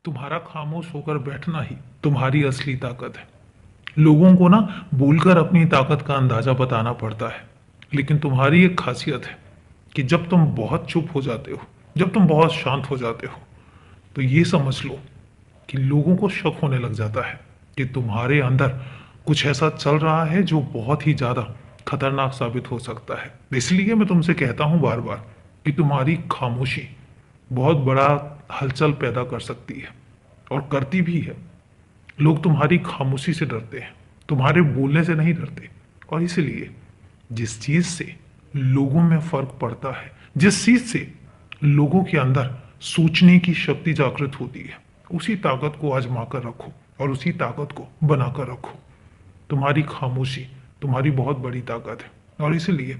तुम्हारा खामोश होकर बैठना ही तुम्हारी असली ताकत है। लोगों को ना बोलकर अपनी ताकत का अंदाजा बताना पड़ता है, लेकिन तुम्हारी एक खासियत है कि जब तुम बहुत चुप हो जाते हो, जब तुम बहुत शांत हो जाते हो, तो ये समझ लो कि लोगों को शक होने लग जाता है कि तुम्हारे अंदर कुछ ऐसा चल रहा है जो बहुत ही ज्यादा खतरनाक साबित हो सकता है। इसलिए मैं तुमसे कहता हूं बार बार कि तुम्हारी खामोशी बहुत बड़ा हलचल पैदा कर सकती है और करती भी है। लोग तुम्हारी खामोशी से डरते हैं, तुम्हारे बोलने से नहीं डरते। और इसलिए जिस चीज से लोगों में फर्क पड़ता है, जिस चीज से लोगों के अंदर सोचने की शक्ति जागृत होती है, उसी ताकत को आजमा कर रखो और उसी ताकत को बनाकर रखो। तुम्हारी खामोशी तुम्हारी बहुत बड़ी ताकत है और इसलिए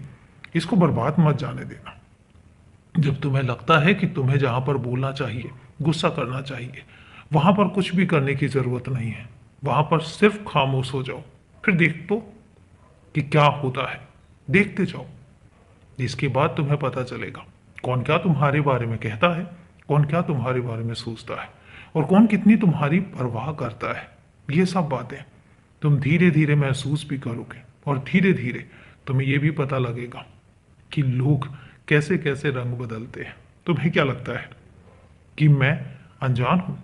इसको बर्बाद मत जाने देना। जब तुम्हें लगता है कि तुम्हें जहां पर बोलना चाहिए, गुस्सा करना चाहिए, वहां पर कुछ भी करने की जरूरत नहीं है। वहां पर सिर्फ खामोश हो जाओ, फिर देख तो कि क्या होता है। देखते जाओ, इसके बाद तुम्हें पता चलेगा कौन क्या तुम्हारे बारे में कहता है, कौन क्या तुम्हारे बारे में सोचता है और कौन कितनी तुम्हारी परवाह करता है। ये सब बातें तुम धीरे धीरे महसूस भी करोगे और धीरे धीरे तुम्हें यह भी पता लगेगा कि लोग कैसे कैसे रंग बदलते हैं। तुम्हें क्या लगता है कि मैं अनजान हूं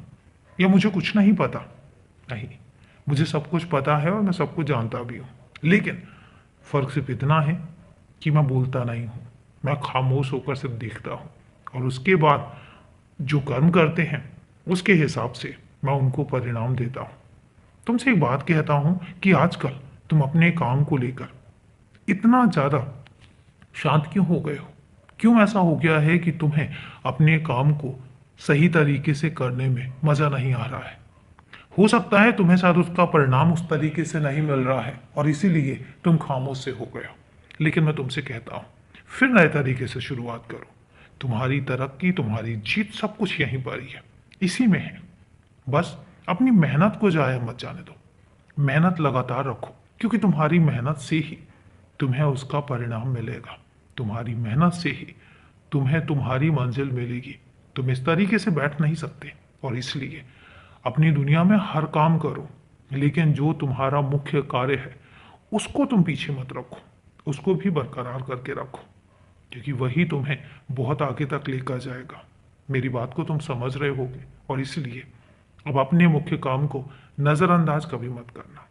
या मुझे कुछ नहीं पता? नहीं, मुझे सब कुछ पता है और मैं सब कुछ जानता भी हूं, लेकिन फर्क सिर्फ इतना है कि मैं बोलता नहीं हूं। मैं खामोश होकर सिर्फ देखता हूं और उसके बाद जो कर्म करते हैं उसके हिसाब से मैं उनको परिणाम देता हूं। तुमसे एक बात कहता हूं कि आजकल तुम अपने काम को लेकर इतना ज्यादा शांत क्यों हो गए हो? क्यों ऐसा हो गया है कि तुम्हें अपने काम को सही तरीके से करने में मजा नहीं आ रहा है? हो सकता है तुम्हें शायद उसका परिणाम उस तरीके से नहीं मिल रहा है और इसीलिए तुम खामोश से हो गए हो। लेकिन मैं तुमसे कहता हूं, फिर नए तरीके से शुरुआत करो। तुम्हारी तरक्की, तुम्हारी जीत, सब कुछ यहीं पर ही है, इसी में है। बस अपनी मेहनत को जाया मत जाने दो। मेहनत लगातार रखो, क्योंकि तुम्हारी मेहनत से ही तुम्हें उसका परिणाम मिलेगा। तुम्हारी मेहनत से ही तुम्हें तुम्हारी मंजिल मिलेगी। तुम इस तरीके से बैठ नहीं सकते और इसलिए अपनी दुनिया में हर काम करो, लेकिन जो तुम्हारा मुख्य कार्य है उसको तुम पीछे मत रखो, उसको भी बरकरार करके रखो, क्योंकि वही तुम्हें बहुत आगे तक लेकर जाएगा। मेरी बात को तुम समझ रहे होगे और इसलिए अब अपने मुख्य काम को नजरअंदाज कभी मत करना।